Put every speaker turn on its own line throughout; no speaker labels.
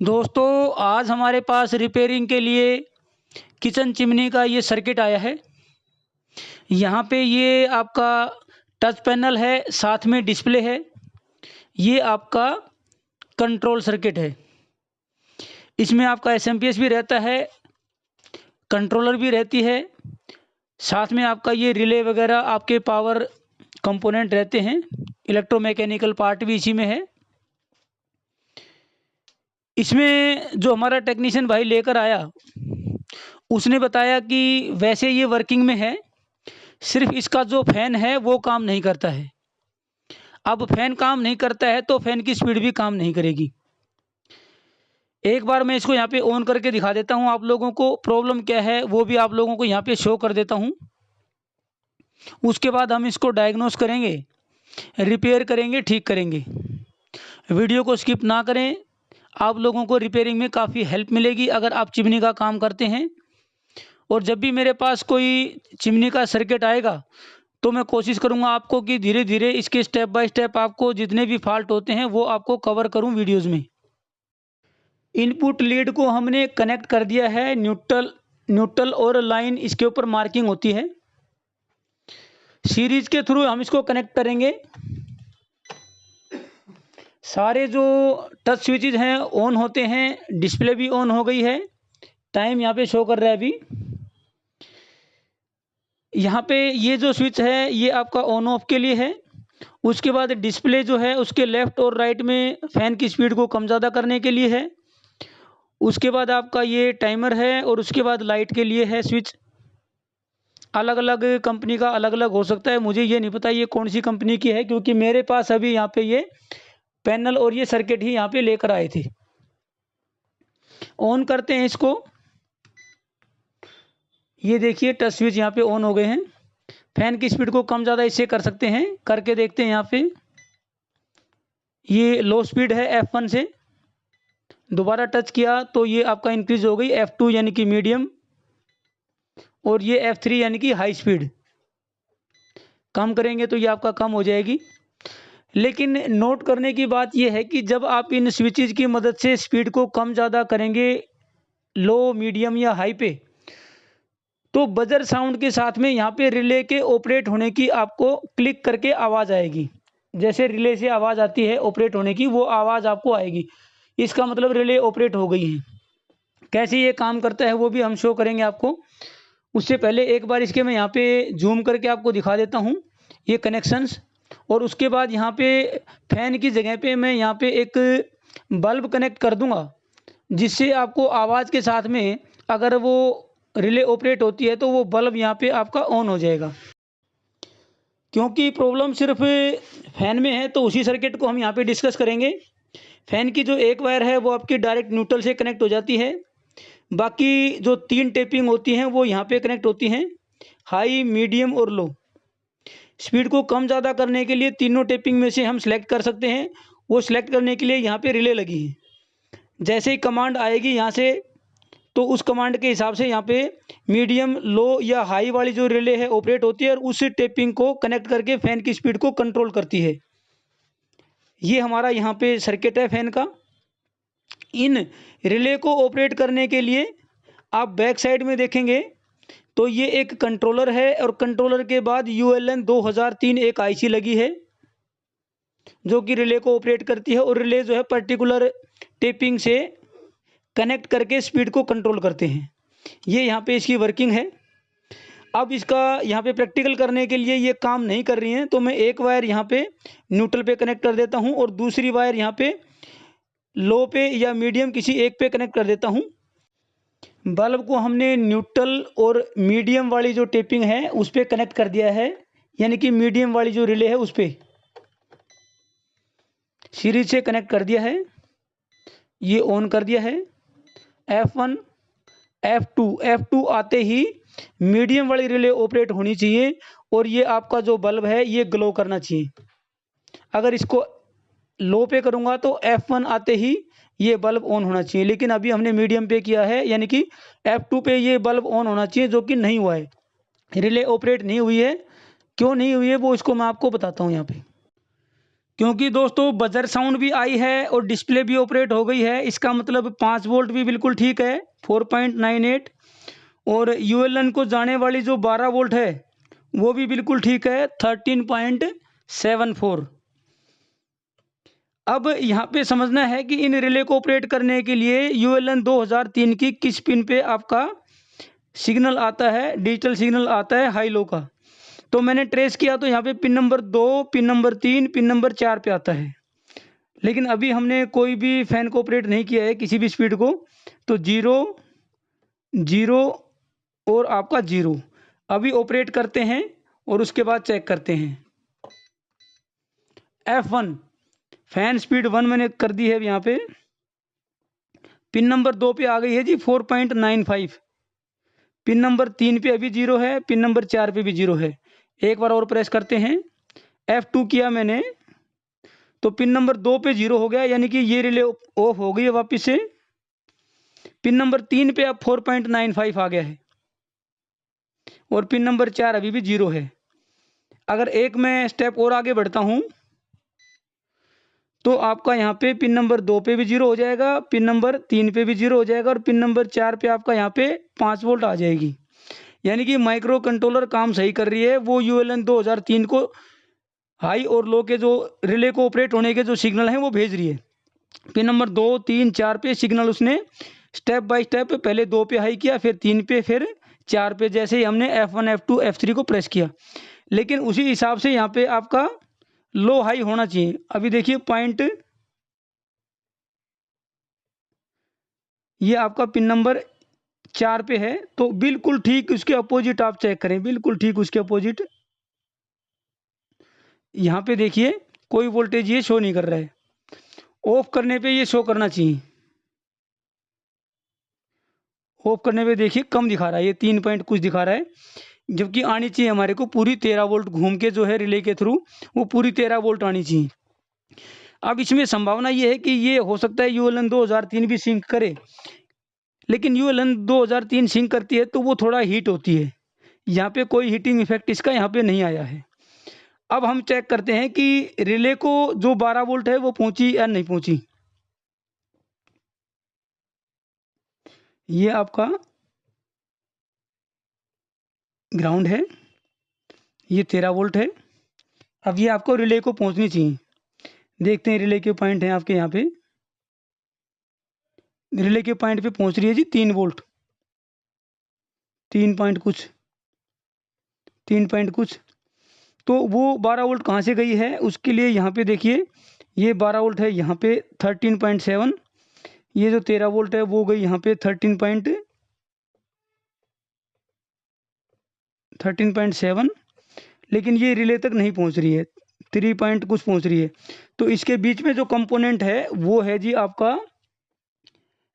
दोस्तों, आज हमारे पास रिपेयरिंग के लिए किचन चिमनी का ये सर्किट आया है। यहाँ पे ये आपका टच पैनल है, साथ में डिस्प्ले है। ये आपका कंट्रोल सर्किट है। इसमें आपका एसएमपीएस भी रहता है, कंट्रोलर भी रहती है, साथ में आपका ये रिले वगैरह आपके पावर कंपोनेंट रहते हैं। इलेक्ट्रोमैकेनिकल पार्ट भी इसी में है। इसमें जो हमारा टेक्नीशियन भाई लेकर आया, उसने बताया कि वैसे ये वर्किंग में है, सिर्फ इसका जो फैन है वो काम नहीं करता है। अब फैन काम नहीं करता है तो फैन की स्पीड भी काम नहीं करेगी। एक बार मैं इसको यहाँ पे ऑन करके दिखा देता हूँ आप लोगों को, प्रॉब्लम क्या है वो भी आप लोगों को यहाँ पे शो कर देता हूँ। उसके बाद हम इसको डायग्नोस करेंगे, रिपेयर करेंगे, ठीक करेंगे। वीडियो को स्किप ना करें, आप लोगों को रिपेयरिंग में काफ़ी हेल्प मिलेगी अगर आप चिमनी का काम करते हैं। और जब भी मेरे पास कोई चिमनी का सर्किट आएगा तो मैं कोशिश करूंगा आपको कि धीरे धीरे इसके स्टेप बाय स्टेप आपको जितने भी फॉल्ट होते हैं वो आपको कवर करूं वीडियोस में। इनपुट लीड को हमने कनेक्ट कर दिया है, न्यूट्रल और लाइन इसके ऊपर मार्किंग होती है। सीरीज के थ्रू हम इसको कनेक्ट करेंगे। सारे जो टच स्विचेज हैं ऑन होते हैं, डिस्प्ले भी ऑन हो गई है, टाइम यहाँ पे शो कर रहा है अभी। यहाँ पे ये जो स्विच है ये आपका ऑन ऑफ के लिए है। उसके बाद डिस्प्ले जो है उसके लेफ़्ट और राइट में फ़ैन की स्पीड को कम ज़्यादा करने के लिए है। उसके बाद आपका ये टाइमर है और उसके बाद लाइट के लिए है स्विच। अलग अलग कंपनी का अलग अलग हो सकता है, मुझे ये नहीं पता ये कौन सी कंपनी की है, क्योंकि मेरे पास अभी यहाँ पे ये पैनल और ये सर्किट ही यहाँ पे लेकर आए थे। ऑन करते हैं इसको। ये देखिए टच स्विच यहाँ पे ऑन हो गए हैं। फैन की स्पीड को कम ज़्यादा इससे कर सकते हैं, करके देखते हैं। यहाँ पे ये लो स्पीड है F1 से, दोबारा टच किया तो ये आपका इंक्रीज हो गई F2 यानी कि मीडियम, और ये F3 यानी कि हाई स्पीड। कम करेंगे तो ये आपका कम हो जाएगी। लेकिन नोट करने की बात यह है कि जब आप इन स्विचेज की मदद से स्पीड को कम ज़्यादा करेंगे लो, मीडियम या हाई पे, तो बजर साउंड के साथ में यहाँ पे रिले के ऑपरेट होने की आपको क्लिक करके आवाज़ आएगी। जैसे रिले से आवाज़ आती है ऑपरेट होने की, वो आवाज़ आपको आएगी। इसका मतलब रिले ऑपरेट हो गई है। कैसे ये काम करता है वो भी हम शो करेंगे आपको। उससे पहले एक बार इसके मैं यहाँ पे जूम करके आपको दिखा देता हूँ ये कनेक्शंस। और उसके बाद यहाँ पे फैन की जगह पे मैं यहाँ पे एक बल्ब कनेक्ट कर दूँगा, जिससे आपको आवाज़ के साथ में अगर वो रिले ऑपरेट होती है तो वो बल्ब यहाँ पे आपका ऑन हो जाएगा। क्योंकि प्रॉब्लम सिर्फ फैन में है तो उसी सर्किट को हम यहाँ पे डिस्कस करेंगे। फैन की जो एक वायर है वो आपकी डायरेक्ट न्यूट्रल से कनेक्ट हो जाती है। बाकी जो 3 टेपिंग होती हैं वो यहाँ पे कनेक्ट होती हैं, हाई, मीडियम और लो। स्पीड को कम ज़्यादा करने के लिए तीनों टेपिंग में से हम सेलेक्ट कर सकते हैं। वो सिलेक्ट करने के लिए यहाँ पे रिले लगी है। जैसे ही कमांड आएगी यहाँ से, तो उस कमांड के हिसाब से यहाँ पे मीडियम, लो या हाई वाली जो रिले है ऑपरेट होती है और उस टेपिंग को कनेक्ट करके फ़ैन की स्पीड को कंट्रोल करती है। ये हमारा यहाँ पे सर्किट है फ़ैन का। इन रिले को ऑपरेट करने के लिए आप बैक साइड में देखेंगे तो ये एक कंट्रोलर है, और कंट्रोलर के बाद ULN 2003 एक IC लगी है जो कि रिले को ऑपरेट करती है। और रिले जो है पर्टिकुलर टेपिंग से कनेक्ट करके स्पीड को कंट्रोल करते हैं। ये यहाँ पे इसकी वर्किंग है। अब इसका यहाँ पे प्रैक्टिकल करने के लिए ये काम नहीं कर रही हैं, तो मैं एक वायर यहाँ पे न्यूट्रल पे कनेक्ट कर देता हूँ और दूसरी वायर यहाँ पे लो पे या मीडियम किसी एक पे कनेक्ट कर देता हूँ। बल्ब को हमने न्यूट्रल और मीडियम वाली जो टेपिंग है उस पर कनेक्ट कर दिया है, यानी कि मीडियम वाली जो रिले है उस पर सीरीज से कनेक्ट कर दिया है। ये ऑन कर दिया है। F1, F2 आते ही मीडियम वाली रिले ऑपरेट होनी चाहिए और ये आपका जो बल्ब है ये ग्लो करना चाहिए। अगर इसको लो पे करूँगा तो F1 आते ही ये बल्ब ऑन होना चाहिए, लेकिन अभी हमने मीडियम पे किया है, यानी कि F2 पे ये बल्ब ऑन होना चाहिए, जो कि नहीं हुआ है। रिले ऑपरेट नहीं हुई है। क्यों नहीं हुई है वो इसको मैं आपको बताता हूँ यहाँ पे। क्योंकि दोस्तों बजर साउंड भी आई है और डिस्प्ले भी ऑपरेट हो गई है, इसका मतलब 5 वोल्ट भी बिल्कुल ठीक है 4.98, और यूएलएन को जाने वाली जो 12 वोल्ट है वो भी बिल्कुल ठीक है 13.74। अब यहाँ पे समझना है कि इन रिले को ऑपरेट करने के लिए यूएलएन 2003 की किस पिन पे आपका सिग्नल आता है, डिजिटल सिग्नल आता है हाई लो का। तो मैंने ट्रेस किया तो यहाँ पे pin number 2, pin number 3, pin number 4 पे आता है, लेकिन अभी हमने कोई भी फैन को ऑपरेट नहीं किया है किसी भी स्पीड को। तो 0 0 और आपका 0 अभी ऑपरेट करते हैं और उसके बाद चेक करते हैं। F1 फैन स्पीड 1 मैंने कर दी है यहाँ पे, पिन नंबर 2 पे आ गई है जी 4.95, पिन नंबर 3 पे अभी 0 है, पिन नंबर 4 पे भी 0 है। एक बार और प्रेस करते हैं, F2 किया मैंने तो पिन नंबर 2 पे 0 हो गया, यानी कि ये रिले ऑफ हो गई है वापस से। पिन नंबर 3 पे अब 4.95 आ गया है और पिन नंबर 4 अभी भी 0 है। अगर एक मैं स्टेप और आगे बढ़ता हूं तो आपका यहाँ पे पिन नंबर 2 पे भी 0 हो जाएगा, पिन नंबर 3 पे भी 0 हो जाएगा और पिन नंबर 4 पे आपका यहाँ पे 5 वोल्ट आ जाएगी। यानी कि माइक्रो कंट्रोलर काम सही कर रही है, वो यूएलएन 2003 को हाई और लो के जो रिले को ऑपरेट होने के जो सिग्नल हैं वो भेज रही है। पिन नंबर 2, 3, 4 पे सिग्नल उसने स्टेप बाय स्टेप पहले 2 पे हाई किया, फिर 3 पे, फिर 4 पे, जैसे ही हमने F1, F2, F3 को प्रेस किया। लेकिन उसी हिसाब से यहाँ पे आपका लो हाई होना चाहिए। अभी देखिए पॉइंट, ये आपका पिन नंबर 4 पे है, तो बिल्कुल ठीक उसके अपोजिट आप चेक करें, बिल्कुल ठीक उसके अपोजिट। यहाँ पे देखिए कोई वोल्टेज ये शो नहीं कर रहा है, ऑफ करने पे ये शो करना चाहिए। ऑफ करने पे देखिए कम दिखा रहा है, ये 3 पॉइंट कुछ दिखा रहा है, जबकि आनी चाहिए हमारे को पूरी 13 वोल्ट घूम के जो है रिले के थ्रू, वो पूरी 13 वोल्ट आनी चाहिए। अब इसमें संभावना ये है कि ये हो सकता है यूएलएन 2003 भी सिंक करे, लेकिन यूएलएन 2003 सिंक करती है तो वो थोड़ा हीट होती है, यहाँ पे कोई हीटिंग इफेक्ट इसका यहाँ पे नहीं आया है। अब हम चेक करते हैं कि रिले को जो 12 वोल्ट है वो पहुंची या नहीं पहुंची। ये आपका ग्राउंड है, ये 13 वोल्ट है। अब ये आपको रिले को पहुंचनी चाहिए। देखते हैं रिले के पॉइंट हैं आपके यहाँ पे, रिले के पॉइंट पे पहुंच रही है जी 3 वोल्ट, 3 पॉइंट कुछ, 3 पॉइंट कुछ। तो वो 12 वोल्ट कहाँ से गई है उसके लिए यहाँ पे देखिए, ये 12 वोल्ट है यहाँ पे 13.7, ये जो 13 वोल्ट है वो गई यहाँ पे 13.7, लेकिन ये रिले तक नहीं पहुँच रही है, 3 पॉइंट कुछ पहुँच रही है। तो इसके बीच में जो कंपोनेंट है वो है जी आपका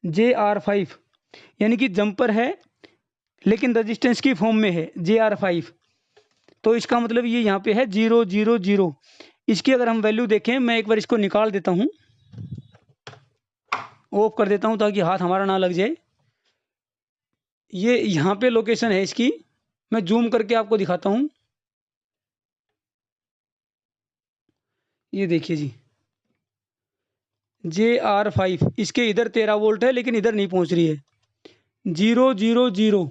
JR5, यानी कि जंपर है लेकिन रजिस्टेंस की फॉर्म में है JR5। तो इसका मतलब ये यहाँ पे है 0 0 0। इसकी अगर हम वैल्यू देखें, मैं एक बार इसको निकाल देता हूँ, ऑफ कर देता हूँ ताकि हाथ हमारा ना लग जाए। ये यहाँ पे लोकेशन है इसकी, मैं जूम करके आपको दिखाता हूँ। ये देखिए जी JR5, इसके इधर 13 वोल्ट है लेकिन इधर नहीं पहुँच रही है, 0 0 0।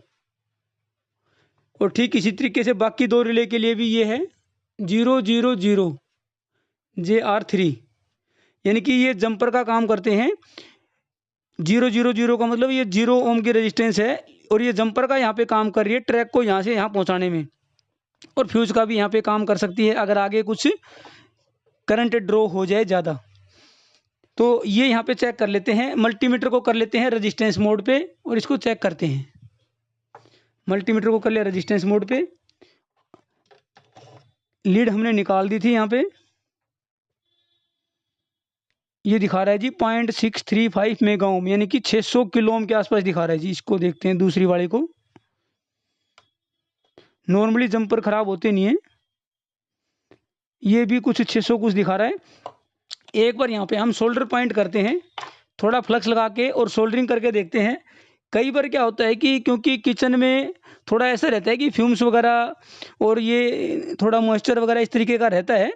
और ठीक इसी तरीके से बाकी 2 रिले के लिए भी ये है 0 0 0 JR3, यानी कि ये जंपर का काम करते हैं। 0 0 0 का मतलब ये 0 ओम की रेजिस्टेंस है और ये जंपर का यहाँ पे काम कर रही है ट्रैक को यहाँ से यहाँ पहुँचाने में, और फ्यूज का भी यहाँ पे काम कर सकती है अगर आगे कुछ करंट ड्रॉ हो जाए ज़्यादा। तो ये यहाँ पे चेक कर लेते हैं, मल्टीमीटर को कर लेते हैं रेजिस्टेंस मोड पे और इसको चेक करते हैं। मल्टीमीटर को कर लिया रेजिस्टेंस मोड पे, लीड हमने निकाल दी थी यहाँ पे, ये दिखा रहा है जी 0.635 मेगा ओम, यानी कि 600 किलो ओम के आसपास दिखा रहा है जी। इसको देखते हैं दूसरी वाले को, नॉर्मली जंपर खराब होते नहीं है, ये भी कुछ 600 कुछ दिखा रहा है। एक बार यहाँ पे हम सोल्डर पॉइंट करते हैं, थोड़ा फ्लक्स लगा के और सोल्डरिंग करके देखते हैं। कई बार क्या होता है कि क्योंकि किचन में थोड़ा ऐसा रहता है कि फ्यूम्स वगैरह और ये थोड़ा मॉइस्चर वगैरह इस तरीके का रहता है,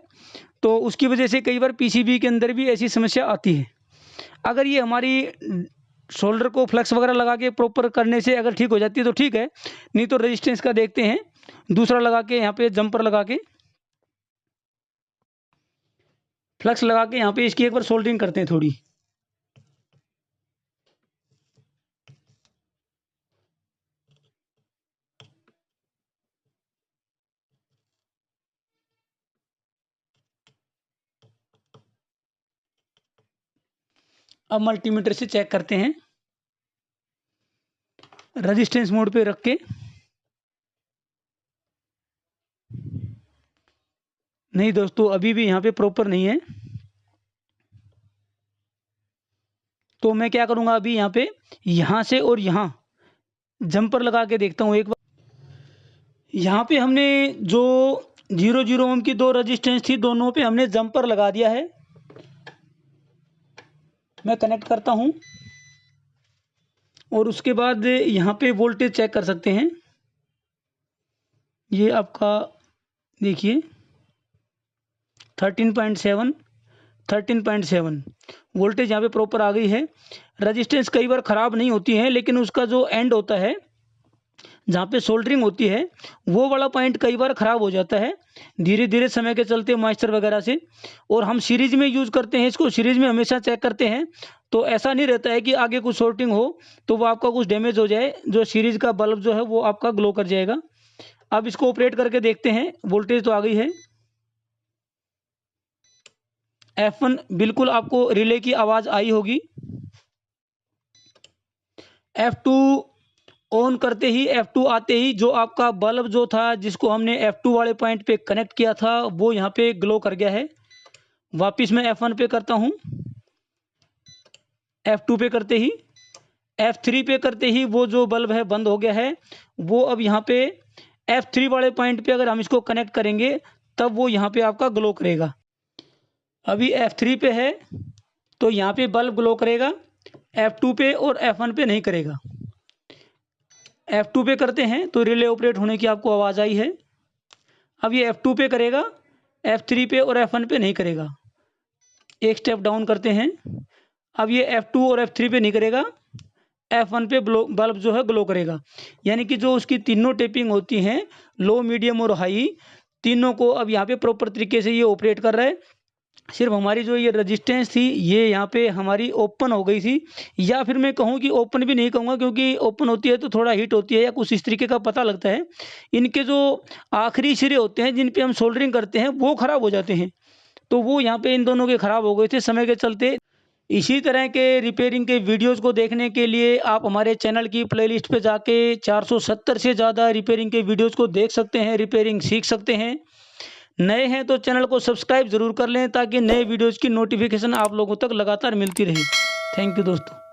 तो उसकी वजह से कई बार पीसीबी के अंदर भी ऐसी समस्या आती है। अगर ये हमारी शोल्डर को फ्लक्स वगैरह लगा के प्रॉपर करने से अगर ठीक हो जाती है तो ठीक है, नहीं तो रेजिस्टेंस का देखते हैं दूसरा लगा के, यहाँ पे जंपर लगा के, फ्लक्स लगा के यहाँ पे इसकी एक बार सोल्डरिंग करते हैं थोड़ी। अब मल्टीमीटर से चेक करते हैं रेजिस्टेंस मोड पे रख के। नहीं दोस्तों, अभी भी यहाँ पे प्रॉपर नहीं है। तो मैं क्या करूँगा, अभी यहाँ पे यहाँ से और यहाँ जंपर लगा के देखता हूँ एक बार। यहाँ पे हमने जो 0 ओम की 2 रजिस्टेंस थी, दोनों पे हमने जंपर लगा दिया है। मैं कनेक्ट करता हूँ और उसके बाद यहाँ पे वोल्टेज चेक कर सकते हैं। ये आपका देखिए 13.7 वोल्टेज यहाँ पे प्रॉपर आ गई है। रजिस्टेंस कई बार ख़राब नहीं होती है, लेकिन उसका जो एंड होता है जहाँ पे सोल्डरिंग होती है वो वाला पॉइंट कई बार ख़राब हो जाता है धीरे धीरे समय के चलते मॉइस्चर वगैरह से। और हम सीरीज में यूज़ करते हैं इसको, सीरीज में हमेशा चेक करते हैं, तो ऐसा नहीं रहता है कि आगे कुछ शॉर्टिंग हो तो वो आपका कुछ डैमेज हो जाए, जो सीरीज का बल्ब जो है वो आपका ग्लो कर जाएगा। अब इसको ऑपरेट करके देखते हैं। वोल्टेज तो आ गई है, F1 बिल्कुल आपको रिले की आवाज़ आई होगी। F2 ऑन करते ही, F2 आते ही जो आपका बल्ब जो था जिसको हमने F2 वाले पॉइंट पे कनेक्ट किया था वो यहाँ पे ग्लो कर गया है। वापस मैं F1 पे करता हूँ, F2 पे करते ही, F3 पे करते ही वो जो बल्ब है बंद हो गया है। वो अब यहाँ पे F3 वाले पॉइंट पे अगर हम इसको कनेक्ट करेंगे तब वो यहाँ पे आपका ग्लो करेगा। अभी F3 पे है तो यहाँ पे बल्ब ग्लो करेगा, F2 पे और F1 पे नहीं करेगा। F2 पे करते हैं तो रिले ऑपरेट होने की आपको आवाज़ आई है। अब ये F2 पे करेगा, F3 पे और F1 पे नहीं करेगा। एक स्टेप डाउन करते हैं। अब ये F2 और F3 पे नहीं करेगा, F1 पे बल्ब जो है ग्लो करेगा। यानी कि जो उसकी तीनों टेपिंग होती हैं, लो, मीडियम और हाई, तीनों को अब यहाँ पे प्रॉपर तरीके से ये ऑपरेट कर रहा है। सिर्फ हमारी जो ये रजिस्टेंस थी ये यहाँ पे हमारी ओपन हो गई थी, या फिर मैं कहूँ कि ओपन भी नहीं कहूँगा, क्योंकि ओपन होती है तो थोड़ा हीट होती है या कुछ इस तरीके का पता लगता है। इनके जो आखिरी सिरे होते हैं जिन पे हम सोल्डरिंग करते हैं वो ख़राब हो जाते हैं, तो वो यहाँ पे इन दोनों के ख़राब हो गए थे समय के चलते। इसी तरह के रिपेयरिंग के वीडियोज़ को देखने के लिए आप हमारे चैनल की प्लेलिस्ट पे जाके 470 से ज़्यादा रिपेयरिंग के वीडियोज़ को देख सकते हैं, रिपेयरिंग सीख सकते हैं। नए हैं तो चैनल को सब्सक्राइब ज़रूर कर लें ताकि नए वीडियोज़ की नोटिफिकेशन आप लोगों तक लगातार मिलती रहे। थैंक यू दोस्तों।